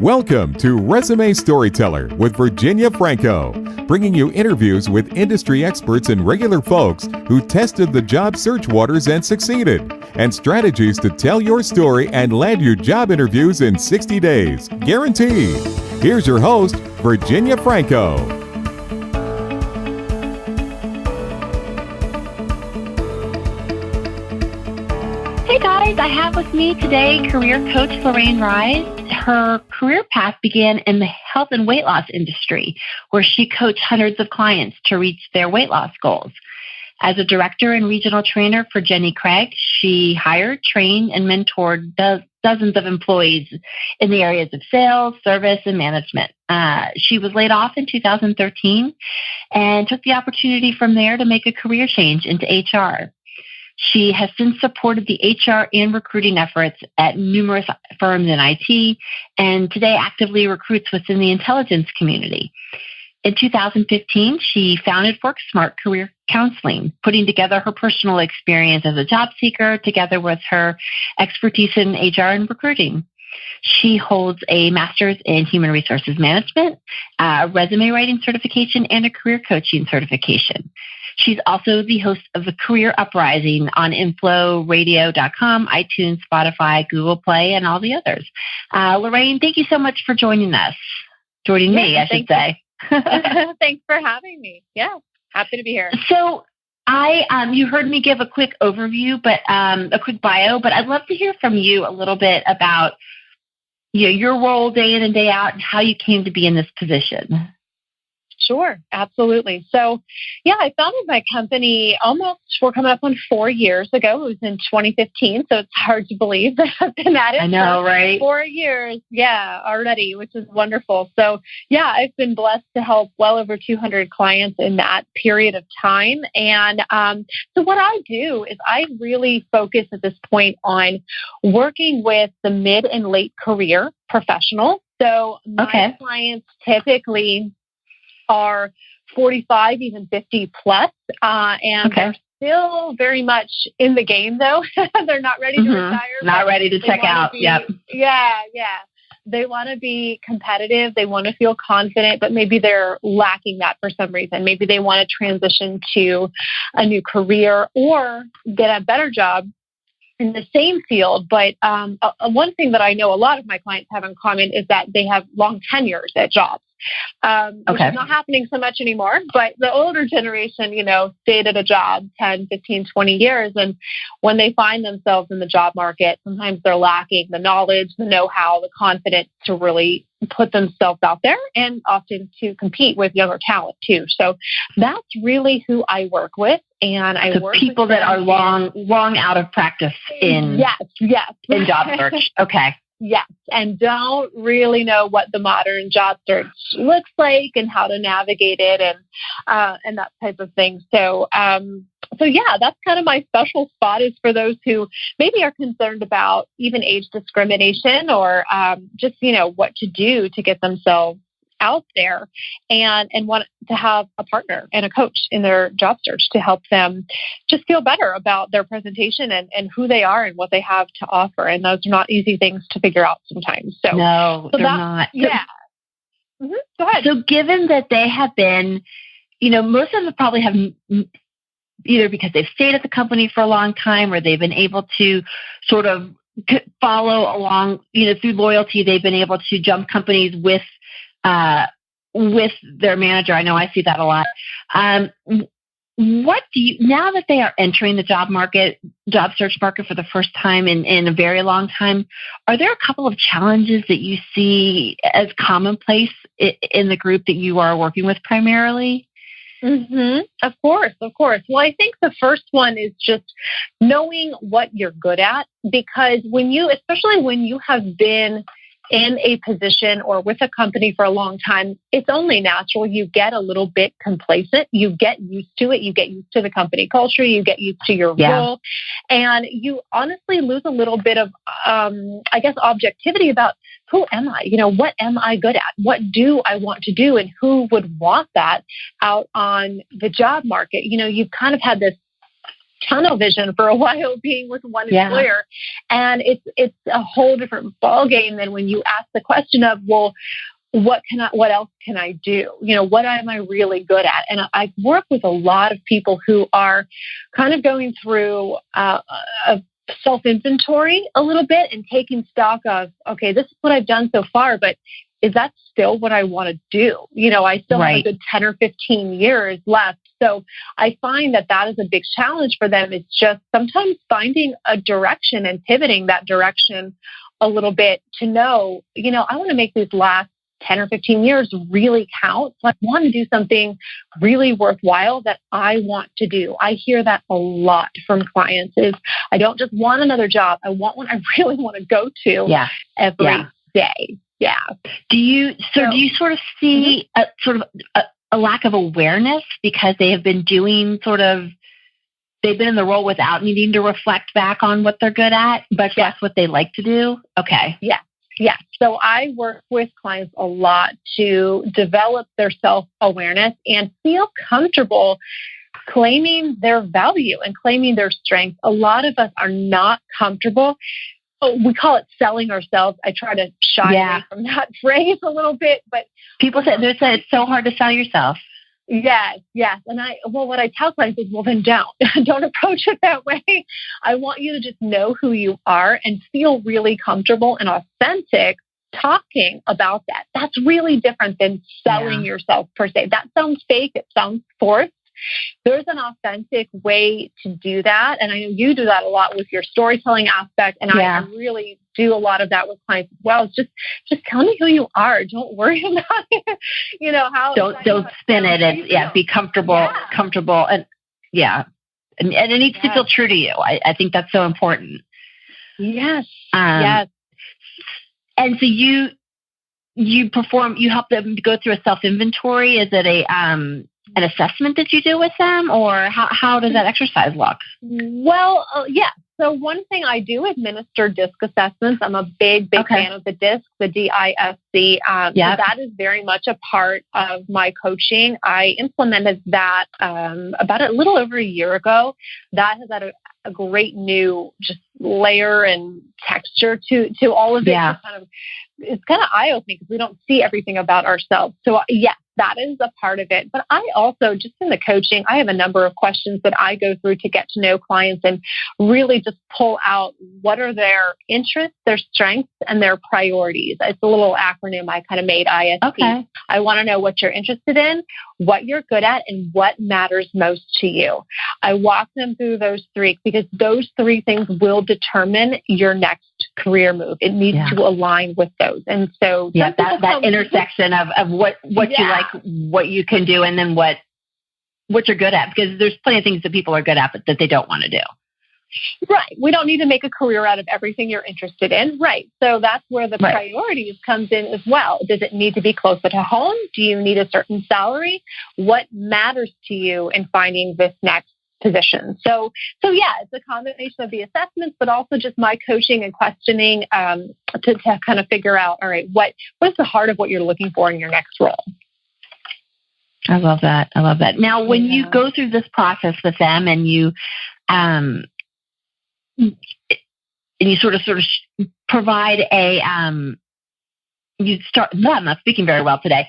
Welcome to Resume Storyteller with Virginia Franco, bringing you interviews with industry experts and regular folks who tested the job search waters and succeeded, and strategies to tell your story and land you job interviews in 60 days, guaranteed. Here's your host, Virginia Franco. Hey guys, I have with me today career coach Lorraine. Her career path began in the health and weight loss industry, where she coached hundreds of clients to reach their weight loss goals. As a director and regional trainer for Jenny Craig, she hired, trained, and mentored dozens of employees in the areas of sales, service, and management. She was laid off in 2013 and took the opportunity from there to make a career change into HR. She has since supported the HR and recruiting efforts at numerous firms in IT, and today actively recruits within the intelligence community. In 2015, she founded WorkSmart Career Counseling, putting together her personal experience as a job seeker together with her expertise in HR and recruiting. She holds a master's in human resources management, a resume writing certification, and a career coaching certification. She's also the host of the Career Uprising on InfloRadio.com, iTunes, Spotify, Google Play, and all the others. Lorraine, thank you so much for joining us. Joining me, I should say. Thanks for having me. Yeah, happy to be here. So you heard me give a quick overview, but a quick bio, but I'd love to hear from you a little bit about your role day in and day out and how you came to be in this position. Sure, absolutely. So, I founded my company we're coming up on 4 years ago. It was in 2015, so it's hard to believe that I've been at it for right? 4 years, already, which is wonderful. So, I've been blessed to help well over 200 clients in that period of time. And so what I do is I really focus at this point on working with the mid and late career professionals. So my clients typically are 45, even 50 plus, and they're still very much in the game, though. They're not ready to retire. Not ready to check out. Yep. Yeah. They want to be competitive. They want to feel confident, but maybe they're lacking that for some reason. Maybe they want to transition to a new career or get a better job in the same field. But one thing that I know a lot of my clients have in common is that they have long tenures at jobs. Which is not happening so much anymore, but the older generation, stayed at a job 10, 15, 20 years. And when they find themselves in the job market, sometimes they're lacking the knowledge, the know-how, the confidence to really put themselves out there and often to compete with younger talent too. So that's really who I work with. And I work people with that are long out of practice in job search. Okay. Yes, and don't really know what the modern job search looks like and how to navigate it and that type of thing. So that's kind of my special spot, is for those who maybe are concerned about even age discrimination or just what to do to get themselves out there and want to have a partner and a coach in their job search to help them just feel better about their presentation and who they are and what they have to offer. And those are not easy things to figure out sometimes. No, they're not. Go ahead. So given that they have been, most of them probably have either because they've stayed at the company for a long time or they've been able to sort of follow along, through loyalty, they've been able to jump companies with their manager. I know I see that a lot. Now that they are entering the job search market for the first time in a very long time, are there a couple of challenges that you see as commonplace in the group that you are working with primarily? Of course. Well, I think the first one is just knowing what you're good at, because especially when you have been in a position or with a company for a long time, it's only natural you get a little bit complacent. You get used to it. You get used to the company culture. You get used to your role. And you honestly lose a little bit of, objectivity about who am I? What am I good at? What do I want to do? And who would want that out on the job market? You've kind of had this tunnel vision for a while being with one employer. And it's a whole different ballgame than when you ask the question of, well, what else can I do? What am I really good at? And I work with a lot of people who are kind of going through a self-inventory a little bit and taking stock of, okay, this is what I've done so far, but is that still what I want to do? I still have a good 10 or 15 years left. So I find that is a big challenge for them. It's just sometimes finding a direction and pivoting that direction a little bit to know, I want to make these last 10 or 15 years really count. So I want to do something really worthwhile that I want to do. I hear that a lot from clients is, I don't just want another job. I want one I really want to go to every day. Yeah. Do you sort of see a lack of awareness because they have been doing they've been in the role without needing to reflect back on what they're good at, but that's what they like to do? Okay. Yeah. Yeah. So I work with clients a lot to develop their self-awareness and feel comfortable claiming their value and claiming their strengths. A lot of us are not comfortable. We call it selling ourselves. I try to shy away from that phrase a little bit, but people say it's so hard to sell yourself. Yes. And what I tell clients is, well, then don't approach it that way. I want you to just know who you are and feel really comfortable and authentic talking about that. That's really different than selling yourself per se. That sounds fake. It sounds forced. There's an authentic way to do that. And I know you do that a lot with your storytelling aspect. And I really do a lot of that with clients as well. It's just tell me who you are. Don't worry about it. How don't spin it and be comfortable. And and it needs to feel true to you. I think that's so important. Yes. Yes. And so you help them to go through a self-inventory. Is it an assessment that you do with them, or how does that exercise look? Well, So one thing I do administer DISC assessments. I'm a big fan of the DISC, the DISC. So that is very much a part of my coaching. I implemented that about a little over a year ago. That has had a great new just layer and texture to all of it. It's kind of eye-opening because we don't see everything about ourselves. So that is a part of it. But I also, just in the coaching, I have a number of questions that I go through to get to know clients and really just pull out what are their interests, their strengths, and their priorities. It's a little acronym I kind of made, ISP. Okay. I want to know what you're interested in, what you're good at, and what matters most to you. I walk them through those three because those three things will determine your next career move. It needs to align with those. And so that intersection of what you like, what you can do, and then what you're good at, because there's plenty of things that people are good at, but that they don't want to do. Right. We don't need to make a career out of everything you're interested in. Right. So that's where the priorities comes in as well. Does it need to be closer to home? Do you need a certain salary? What matters to you in finding this next position? So it's a combination of the assessments, but also just my coaching and questioning to kind of figure out, all right, what's the heart of what you're looking for in your next role? I love that. Now, when you go through this process with them and you sort of provide I'm not speaking very well today.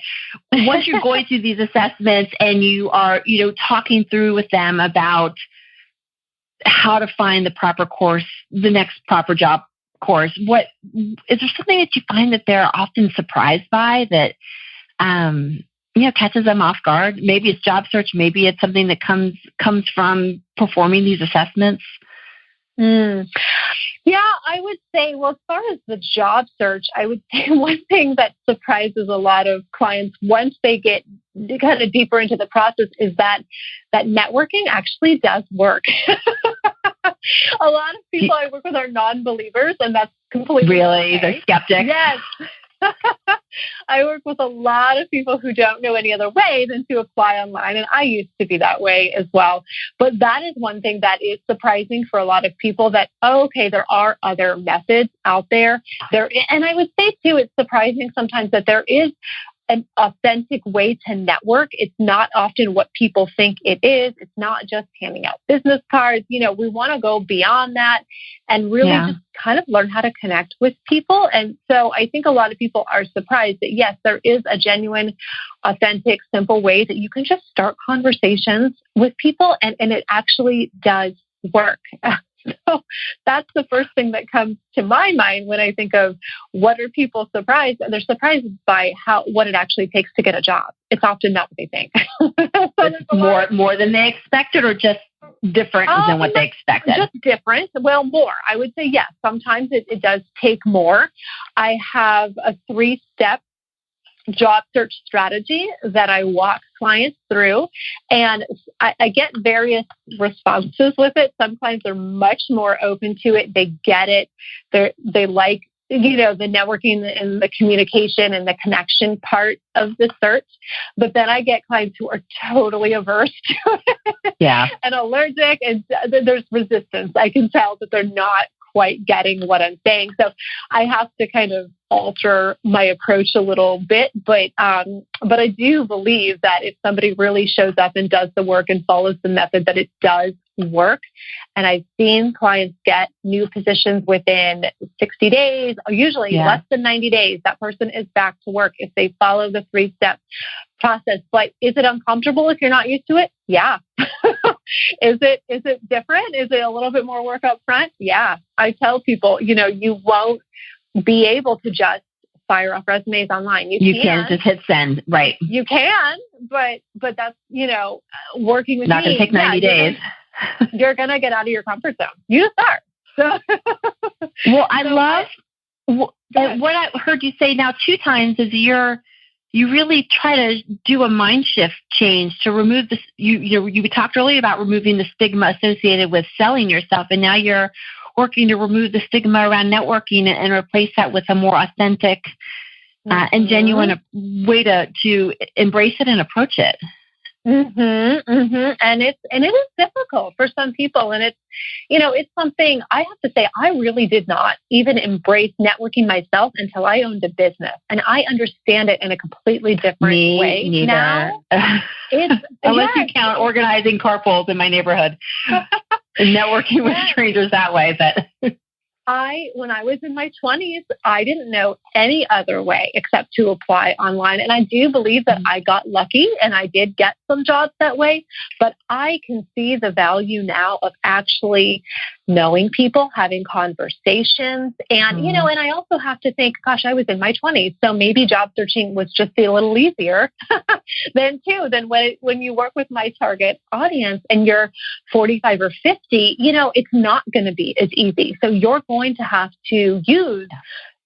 Once you're going through these assessments and you are, talking through with them about how to find the proper course, the next proper job course, is there something that you find that they're often surprised by that, catches them off guard? Maybe it's job search. Maybe it's something that comes from performing these assessments. Yeah, I would say, as far as the job search, I would say one thing that surprises a lot of clients once they get kind of deeper into the process is that networking actually does work. A lot of people I work with are non-believers, and that's completely okay. They're skeptics. Yes. I work with a lot of people who don't know any other way than to apply online, and I used to be that way as well. But that is one thing that is surprising for a lot of people, that, there are other methods out there. And I would say, too, it's surprising sometimes that there is an authentic way to network. It's not often what people think it is. It's not just handing out business cards. We want to go beyond that and really just kind of learn how to connect with people. And so I think a lot of people are surprised that, yes, there is a genuine, authentic, simple way that you can just start conversations with people, and it actually does work. So that's the first thing that comes to my mind when I think of what are people surprised. They're surprised by what it actually takes to get a job. It's often not what they think. So more than they expected, or just different than what they expected? Just different. Well, more. I would say yes. Sometimes it does take more. I have a 3-step job search strategy that I walk clients through, and I get various responses with it. Some clients are much more open to it. They get it. They like, the networking and the communication and the connection part of the search. But then I get clients who are totally averse to it and allergic, and there's resistance. I can tell that they're not quite getting what I'm saying. So I have to kind of alter my approach a little bit. But I do believe that if somebody really shows up and does the work and follows the method, that it does work. And I've seen clients get new positions within 60 days, or usually less than 90 days. That person is back to work if they follow the 3-step process. But is it uncomfortable if you're not used to it? Yeah. Is it different? Is it a little bit more work up front? Yeah. I tell people, you won't be able to just fire off resumes online. You can just hit send, right? You can, but that's, working with not going to take 90 days. You're going to get out of your comfort zone. You start. So, well, I love what I heard you say now 2 times is you really try to do a mind shift change to remove this. You talked earlier about removing the stigma associated with selling yourself, and now you're working to remove the stigma around networking and replace that with a more authentic and genuine way to embrace it and approach it. And it is difficult for some people, and it's something I have to say I really did not even embrace networking myself until I owned a business, and I understand it in a completely different way now. Unless you count organizing carpools in my neighborhood and networking with strangers that way, but. When I was in my 20s, I didn't know any other way except to apply online. And I do believe that I got lucky and I did get some jobs that way. But I can see the value now of actually knowing people, having conversations. And, and I also have to think, gosh, I was in my 20s. So maybe job searching was just a little easier than when you work with my target audience and you're 45 or 50, it's not going to be as easy. So you're going to have to use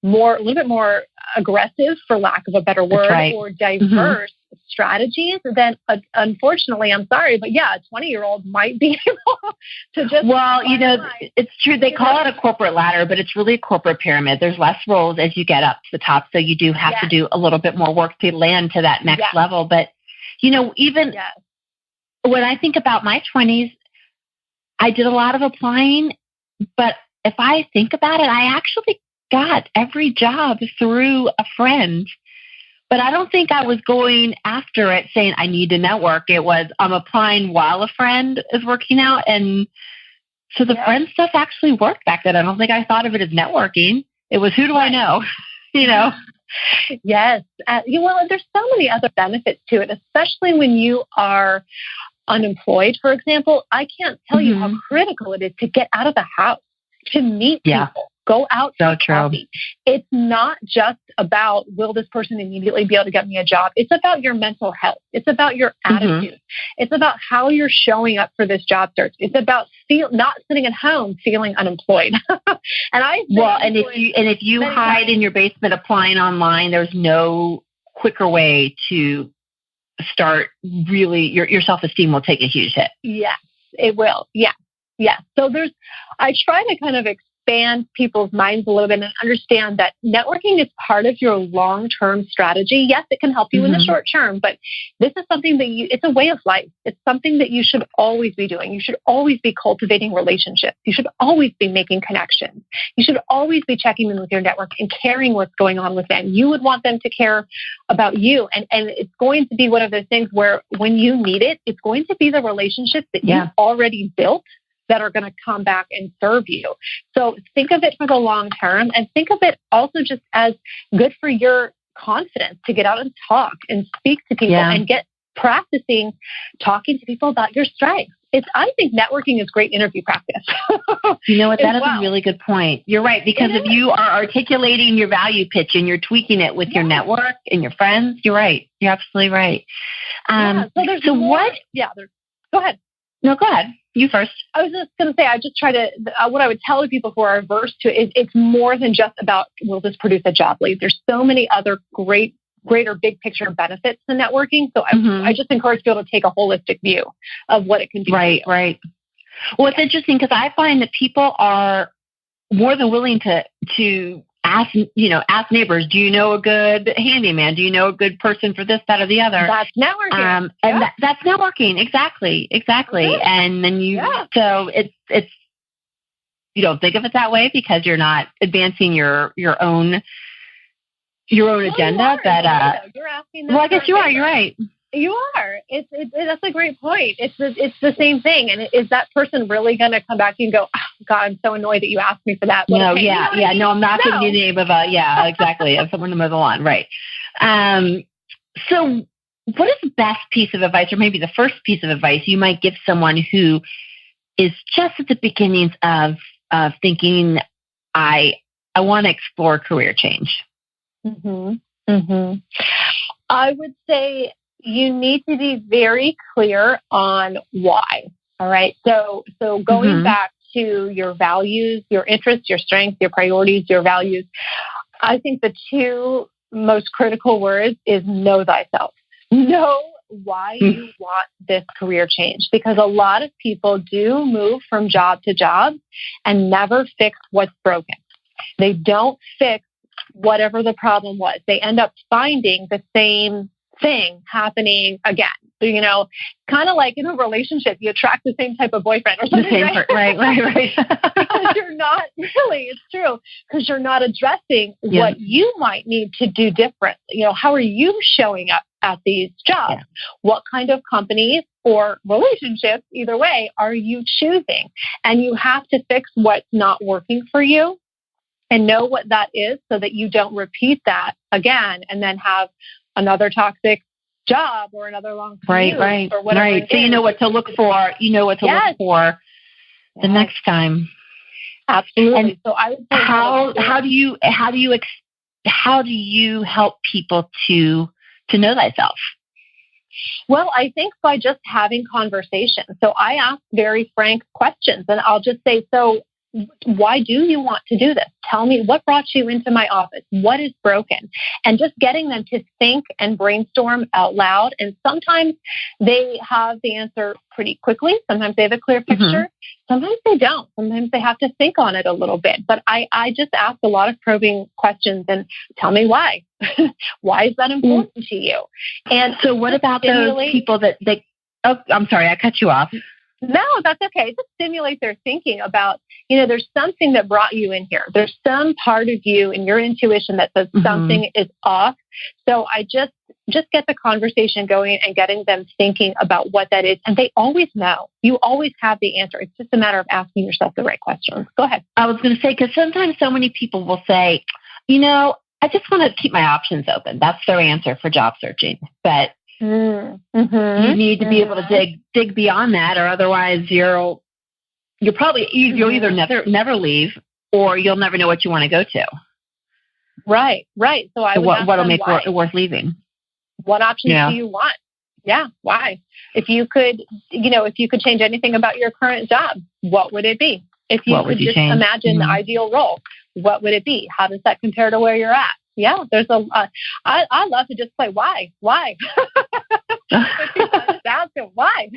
a little bit more aggressive, for lack of a better word, or diverse strategies. Then, unfortunately, I'm sorry, but a 20-year-old might be able to just. Well, it's true. They call it a corporate ladder, but it's really a corporate pyramid. There's less roles as you get up to the top, so you do have to do a little bit more work to land to that next level. But even when I think about my 20s, I did a lot of applying, but if I think about it, I actually got every job through a friend, but I don't think I was going after it saying I need to network. It was I'm applying while a friend is working out. And so the friend stuff actually worked back then. I don't think I thought of it as networking. It was who do I know, Yes. There's so many other benefits to it, especially when you are unemployed, for example. I can't tell you how critical it is to get out of the house, to meet people, go out for coffee. It's not just about, will this person immediately be able to get me a job? It's about your mental health. It's about your attitude. It's about how you're showing up for this job search. It's about not sitting at home feeling unemployed. If you hide in your basement applying online, there's no quicker way to start. Really, your self-esteem will take a huge hit. Yes, it will. Yeah. Yeah. So I try to kind of expand people's minds a little bit and understand that networking is part of your long-term strategy. Yes, it can help you in the short term, but this is something that it's a way of life. It's something that you should always be doing. You should always be cultivating relationships. You should always be making connections. You should always be checking in with your network and caring what's going on with them. You would want them to care about you. And it's going to be one of those things where when you need it, it's going to be the relationships that you've already built that are going to come back and serve you. So think of it for the long term, and think of it also just as good for your confidence to get out and talk and speak to people and get practicing talking to people about your strengths. I think networking is great interview practice. You know what? That is a really good point. You're right, because if you are articulating your value pitch and you're tweaking it with your network and your friends, you're right. You're absolutely right. Go ahead. No, go ahead. You first. I was just going to say, I just try to, what I would tell people who are averse to it is it's more than just about, will this produce a job lead? There's so many other greater big picture benefits to networking. So I just encourage people to take a holistic view of what it can do. Right. Well, it's interesting because I find that people are more than willing to ask neighbors, do you know a good handyman? Do you know a good person for this, that, or the other? That's networking. And that's networking. Exactly. And then so it's, you don't think of it that way because you're not advancing your own agenda. But you're asking. Well, I guess you are. You're right. You are. That's a great point. It's the same thing. And is that person really going to come back and go, oh, God, I'm so annoyed that you asked me for that? No, No, I'm not going to give you the name of exactly, of someone to move on. Right. So what is the best piece of advice, or maybe the first piece of advice you might give someone who is just at the beginnings of thinking, I want to explore career change? I would say you need to be very clear on why. All right. So going back to your values, your interests, your strengths, your priorities, your values, I think the two most critical words is know thyself. Know why you want this career change, because a lot of people do move from job to job and never fix what's broken. They don't fix whatever the problem was. They end up finding the same thing happening again. So, kind of like in a relationship, you attract the same type of boyfriend or something. Right. Because you're not really, it's true, because you're not addressing what you might need to do different. How are you showing up at these jobs? What kind of companies or relationships, either way, are you choosing? And you have to fix what's not working for you and know what that is so that you don't repeat that again and then have another toxic job or another long commute or whatever. Right. So you know what to look for. You know what to look for the next time. Absolutely. And so I would say how do you help people to know thyself? Well, I think by just having conversations. So I ask very frank questions, and I'll just say, so why do you want to do this? Tell me what brought you into my office. What is broken? And just getting them to think and brainstorm out loud. And sometimes they have the answer pretty quickly. Sometimes they have a clear picture. Sometimes they don't. Sometimes they have to think on it a little bit. But I just ask a lot of probing questions and tell me why. Why is that important to you? And so what about those people that oh, I'm sorry, I cut you off. No, that's okay. Just stimulate their thinking about, there's something that brought you in here. There's some part of you in your intuition that says something is off. So I just get the conversation going and getting them thinking about what that is. And they always know. You always have the answer. It's just a matter of asking yourself the right questions. Go ahead. I was going to say, because sometimes so many people will say, I just want to keep my options open. That's their answer for job searching. But you need to be able to dig beyond that, or otherwise you'll either never leave, or you'll never know what you want to go to. Right. So what'll make it worth leaving? What options do you want? Yeah, why? If you could change anything about your current job, what would it be? If you could just imagine the ideal role, what would it be? How does that compare to where you're at? Yeah, there's I love to just play why. Ask it why.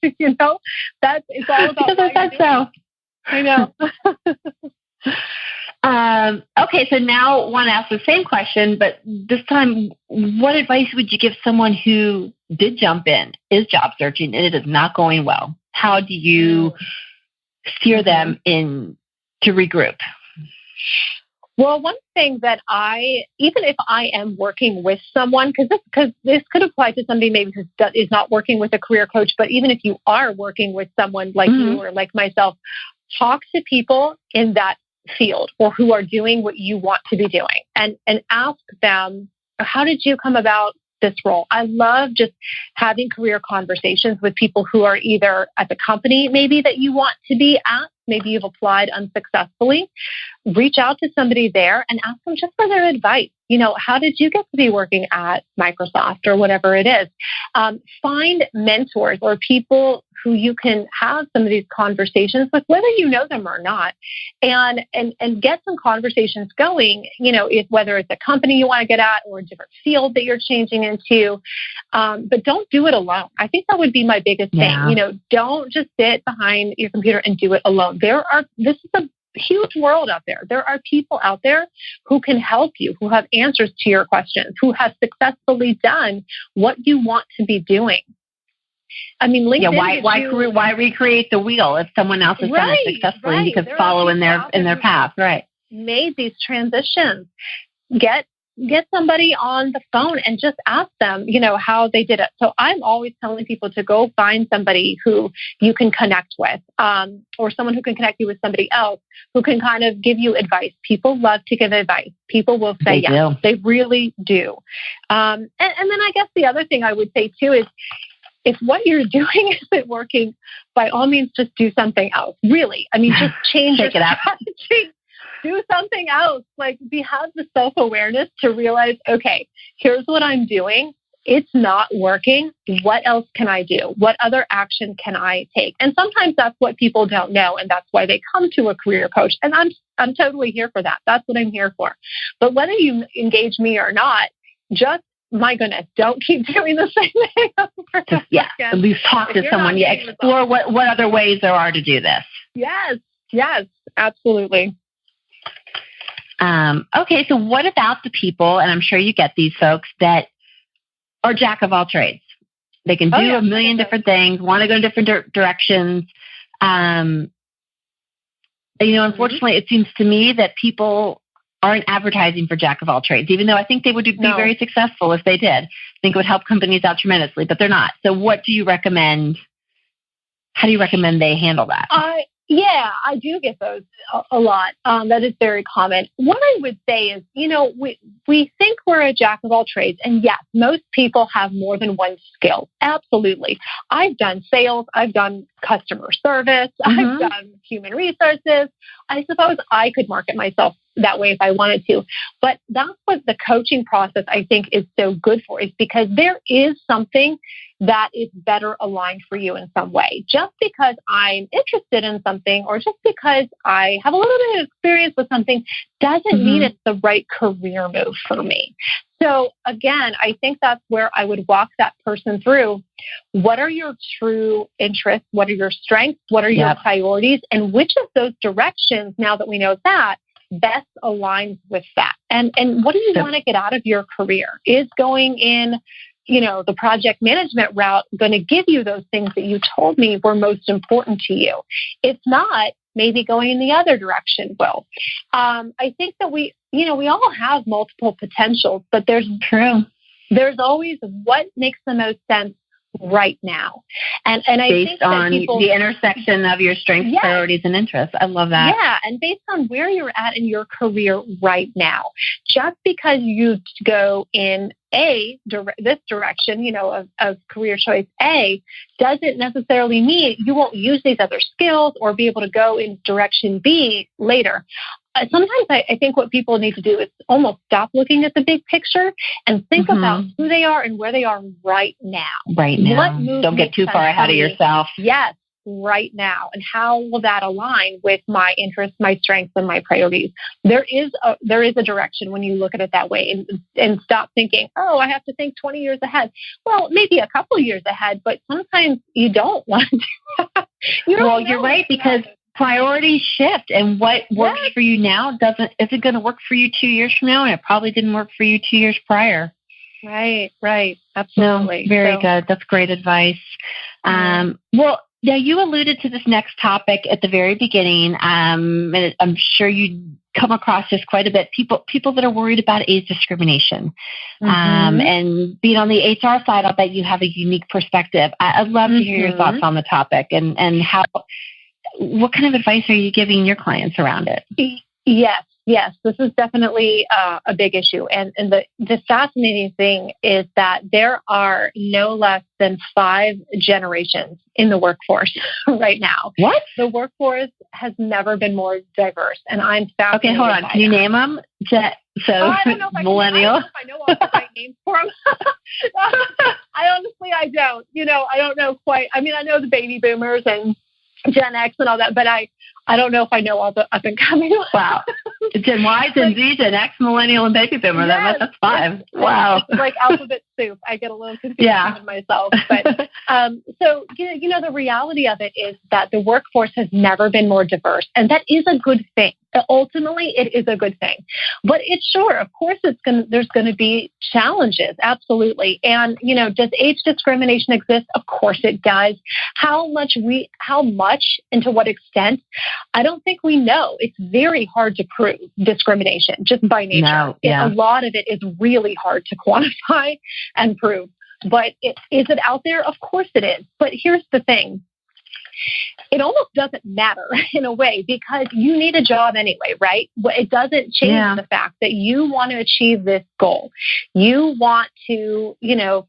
It's all about because that's so. I know. Okay, so now I want to ask the same question, but this time, what advice would you give someone who did jump in, is job searching, and it is not going well? How do you steer them in to regroup? Well, one thing that even if I am working with someone, because this could apply to somebody maybe who is not working with a career coach, but even if you are working with someone like you or like myself, talk to people in that field or who are doing what you want to be doing, and ask them, how did you come about this role? I love just having career conversations with people who are either at the company maybe that you want to be at, maybe you've applied unsuccessfully. Reach out to somebody there and ask them just for their advice. How did you get to be working at Microsoft or whatever it is? Find mentors or people who you can have some of these conversations with, whether you know them or not, and get some conversations going, whether it's a company you want to get at or a different field that you're changing into. But don't do it alone. I think that would be my biggest thing. Don't just sit behind your computer and do it alone. This is a huge world out there. There are people out there who can help you, who have answers to your questions, who have successfully done what you want to be doing. I mean, LinkedIn. Why recreate the wheel if someone else has done it successfully? You could follow in their path, right? Made these transitions. Get somebody on the phone and just ask them, how they did it. So I'm always telling people to go find somebody who you can connect with, or someone who can connect you with somebody else who can kind of give you advice. People love to give advice. People will say yes. They really do. And then I guess the other thing I would say too is, if what you're doing isn't working, by all means, just do something else. Really. I mean, just change your strategy. Do something else. Have the self-awareness to realize, okay, here's what I'm doing. It's not working. What else can I do? What other action can I take? And sometimes that's what people don't know, and that's why they come to a career coach. And I'm totally here for that. That's what I'm here for. But whether you engage me or not, just, my goodness, don't keep doing the same thing over and over again. At least talk to someone. Explore what other ways there are to do this. Yes, absolutely. Okay, so what about the people, and I'm sure you get these folks, that are jack of all trades? They can do a million different things, want to go in different directions. Unfortunately, it seems to me that people aren't advertising for jack of all trades, even though I think they would be very successful if they did. I think it would help companies out tremendously, but they're not. So what do you recommend? How do you recommend they handle that? I do get those a lot. That is very common. What I would say is, we think we're a jack of all trades. And yes, most people have more than one skill. Absolutely. I've done sales. I've done customer service. I've done human resources. I suppose I could market myself that way if I wanted to. But that's what the coaching process, I think, is so good for, is because there is something that is better aligned for you in some way. Just because I'm interested in something, or just because I have a little bit of experience with something, doesn't mean it's the right career move for me. So again, I think that's where I would walk that person through. What are your true interests? What are your strengths? What are your priorities? And which of those directions, now that we know that, best aligns with that? And what do you want to get out of your career? Is going in, the project management route going to give you those things that you told me were most important to you? If not, maybe going in the other direction will. I think that we all have multiple potentials, but there's always what makes the most sense right now. And I based think on the intersection of your strengths, priorities, and interests. I love that. Yeah, and based on where you're at in your career right now. Just because you go in this direction, of career choice A, doesn't necessarily mean you won't use these other skills or be able to go in direction B later. Sometimes I think what people need to do is almost stop looking at the big picture and think about who they are and where they are right now. Right now. Don't get too far ahead of yourself. Yes, right now. And how will that align with my interests, my strengths, and my priorities? There is a direction when you look at it that way, and stop thinking, I have to think 20 years ahead. Well, maybe a couple of years ahead, but sometimes you don't want to. You're right, because priorities shift, and what works for you now isn't going to work for you 2 years from now, and it probably didn't work for you 2 years prior. Right. Absolutely. No, very good. That's great advice. Well, now you alluded to this next topic at the very beginning, and I'm sure you come across this quite a bit. People that are worried about age discrimination, and being on the HR side, I'll bet you have a unique perspective. I'd love to hear your thoughts on the topic and what kind of advice are you giving your clients around it? Yes, this is definitely a big issue. And the fascinating thing is that there are no less than 5 generations in the workforce right now. What? The workforce has never been more diverse. And I'm fascinated. Okay, hold on. Can you name them? I don't know if millennial. I know all the right names for them. I don't. I don't know quite. I mean, I know the baby boomers and Gen X and all that, but I don't know if I know all the up and coming ones. Wow. Gen Y, Gen Z, Gen X, millennial, and baby boomer. Yes, that's 5. Wow. It's like alphabet soup. I get a little confused myself. But so, the reality of it is that the workforce has never been more diverse. And that is a good thing. Ultimately, it is a good thing. But of course, there's going to be challenges. Absolutely. And, does age discrimination exist? Of course it does. How much and to what extent? I don't think we know. It's very hard to prove discrimination just by nature. No, yeah. A lot of it is really hard to quantify and prove. But is it out there? Of course it is. But here's the thing. It almost doesn't matter in a way because you need a job anyway, right? It doesn't change the fact that you want to achieve this goal. You want to,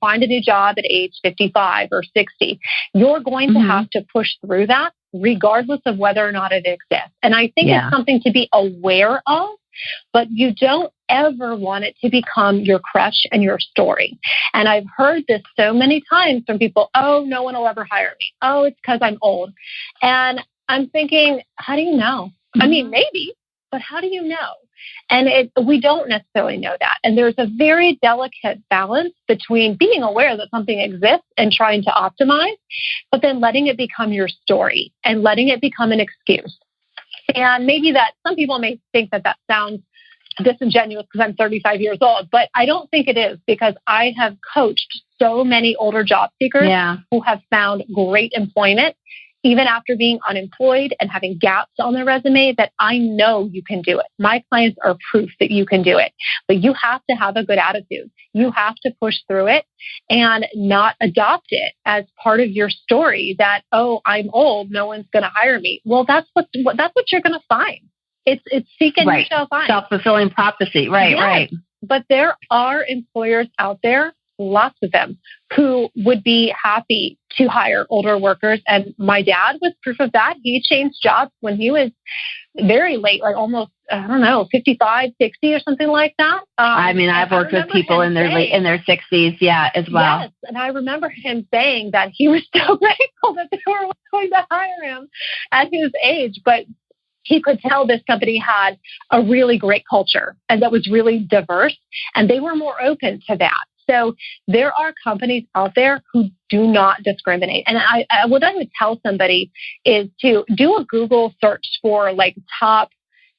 find a new job at age 55 or 60. You're going to have to push through that regardless of whether or not it exists. And I think it's something to be aware of, but you don't ever want it to become your crush and your story. And I've heard this so many times from people, oh, no one will ever hire me. Oh, it's because I'm old. And I'm thinking, how do you know? I mean, maybe, but how do you know? And we don't necessarily know that. And there's a very delicate balance between being aware that something exists and trying to optimize, but then letting it become your story and letting it become an excuse. And maybe that some people may think that sounds disingenuous because I'm 35 years old, but I don't think it is because I have coached so many older job seekers who have found great employment even after being unemployed and having gaps on their resume that I know you can do it. My clients are proof that you can do it, but you have to have a good attitude. You have to push through it and not adopt it as part of your story that, oh, I'm old, no one's going to hire me. Well, that's what you're going to find. It's seek and you shall find. Self-fulfilling prophecy. Right. But there are employers out there, lots of them, who would be happy to hire older workers. And my dad was proof of that. He changed jobs when he was very late, like almost, 55, 60 or something like that. I've worked with people in their 60s, as well. Yes, and I remember him saying that he was so grateful that they were going to hire him at his age. But he could tell this company had a really great culture and that was really diverse, and they were more open to that. So there are companies out there who do not discriminate. And what I would tell somebody is to do a Google search for like top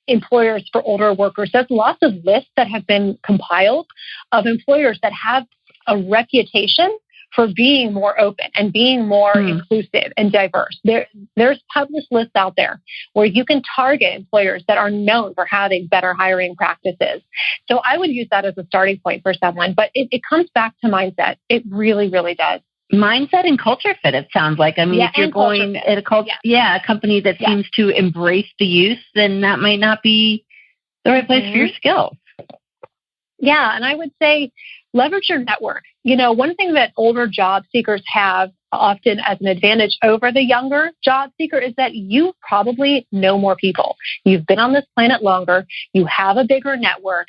employers for older workers. There's lots of lists that have been compiled of employers that have a reputation for being more open and being more inclusive and diverse. There's published lists out there where you can target employers that are known for having better hiring practices. So I would use that as a starting point for someone, but it comes back to mindset. It really, really does. Mindset and culture fit, it sounds like. I mean, if you're going at a company that seems to embrace the youth, then that might not be the right place for your skills. Yeah, and I would say leverage your network. One thing that older job seekers have often as an advantage over the younger job seeker is that you probably know more people. You've been on this planet longer. You have a bigger network.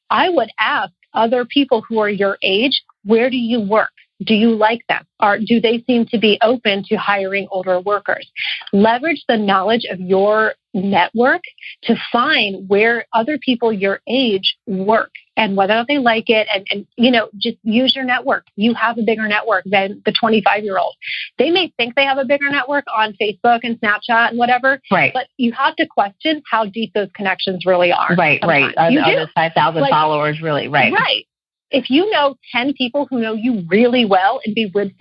I would ask other people who are your age, where do you work? Do you like them? Or do they seem to be open to hiring older workers? Leverage the knowledge of your network to find where other people your age work and whether or not they like it. And just use your network. You have a bigger network than the 25-year-old. They may think they have a bigger network on Facebook and Snapchat and whatever, right? But you have to question how deep those connections really are. Right. Are those 5,000 followers really right? Right. If you know 10 people who know you really well and would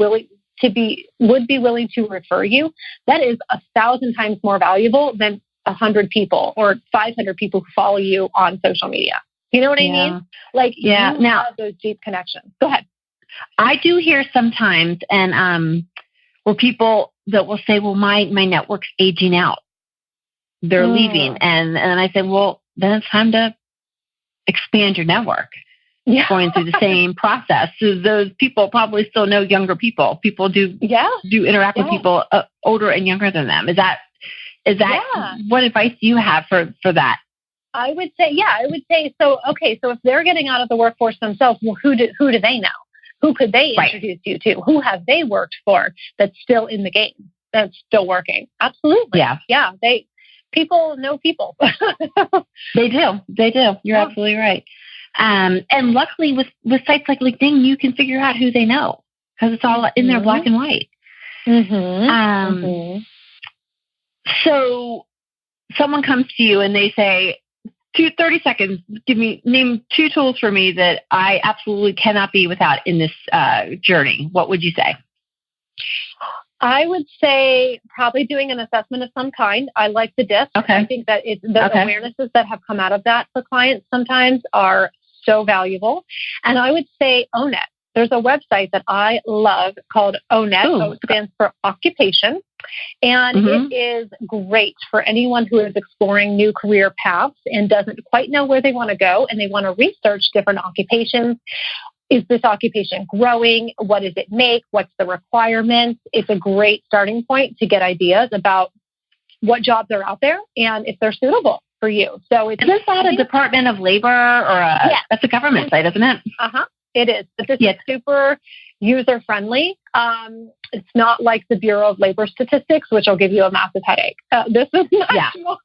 be willing to refer you, that is 1,000 times more valuable than 100 people or 500 people who follow you on social media. You know what I mean? You have those deep connections. Go ahead. I do hear sometimes, and where people that will say, "Well, my network's aging out; they're leaving," and I say, "Well, then it's time to expand your network." Yeah. Going through the same process. So those people probably still know younger people. People do interact with people older and younger than them. Is that what advice do you have for that? I would say so. Okay, so if they're getting out of the workforce themselves, well, who do they know? Who could they introduce you to? Who have they worked for that's still in the game, that's still working? Absolutely. Yeah. People know people. They do. You're absolutely right. And luckily with sites like LinkedIn, you can figure out who they know because it's all in there black and white. So someone comes to you and they say, 30 seconds, name 2 tools for me that I absolutely cannot be without in this journey. What would you say? I would say probably doing an assessment of some kind. I like the DISC. Okay. I think that the awarenesses that have come out of that for clients sometimes are so valuable. And I would say own it. There's a website that I love called ONET. O stands for occupation. And it is great for anyone who is exploring new career paths and doesn't quite know where they want to go and they want to research different occupations. Is this occupation growing? What does it make? What's the requirements? It's a great starting point to get ideas about what jobs are out there and if they're suitable for you. So isn't that a Department of Labor or that's a government site, isn't it? It is. But this is super user-friendly. It's not like the Bureau of Labor Statistics, which will give you a massive headache. This is much more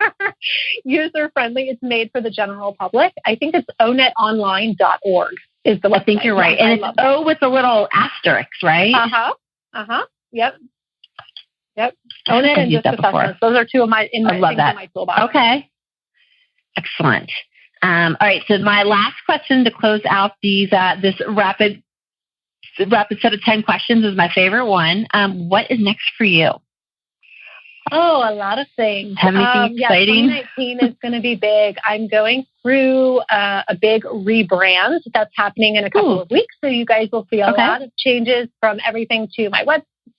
user-friendly. It's made for the general public. I think it's onetonline.org is the website. I think you're right. And it's O with a little asterisk, right? Yep. ONET and DISC assessments. Those are 2 of my my toolbox. Okay. Excellent. All right. So my last question to close out this rapid set of 10 questions is my favorite one. What is next for you? Oh, a lot of things. Have anything exciting? 2019 is going to be big. I'm going through a big rebrand that's happening in a couple of weeks. So you guys will see a lot of changes from everything to my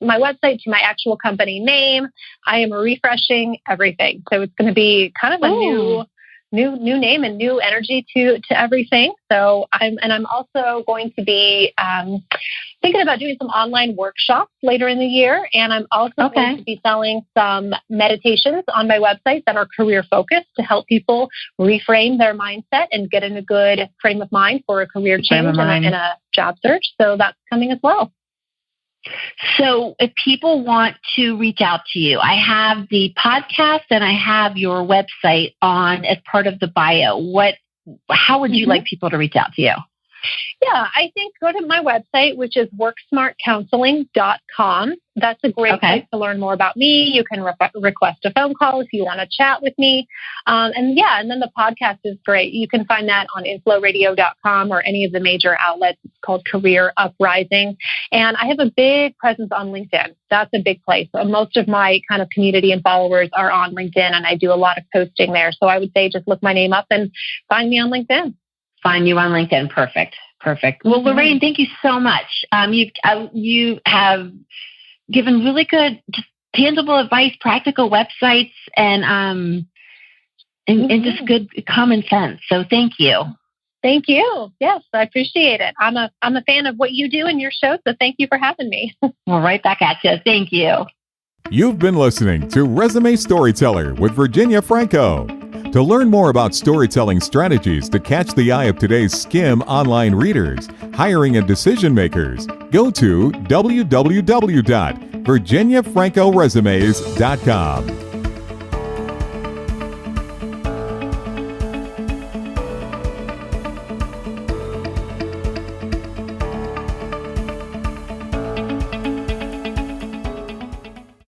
website to my actual company name. I am refreshing everything. So it's going to be kind of a new name and new energy to everything. So I'm also going to be thinking about doing some online workshops later in the year. And I'm also going to be selling some meditations on my website that are career focused to help people reframe their mindset and get in a good frame of mind for a career change and a job search. So that's coming as well. So if people want to reach out to you, I have the podcast and I have your website on as part of the bio. How would you like people to reach out to you? Yeah, I think go to my website, which is WorkSmartCounseling.com. That's a great place to learn more about me. You can request a phone call if you want to chat with me. And then the podcast is great. You can find that on infloradio.com or any of the major outlets. It's called Career Uprising. And I have a big presence on LinkedIn. That's a big place. So most of my kind of community and followers are on LinkedIn, and I do a lot of posting there. So I would say just look my name up and find me on LinkedIn. Find you on LinkedIn. Perfect. Well, Lorraine, thank you so much. You have given really good, just tangible advice, practical websites, and just good common sense. So thank you. Thank you. Yes, I appreciate it. I'm a fan of what you do in your show, so thank you for having me. Well, right back at you. Thank you. You've been listening to Resume Storyteller with Virginia Franco. To learn more about storytelling strategies to catch the eye of today's skim online readers, hiring and decision makers, go to www.virginiafrancoresumes.com.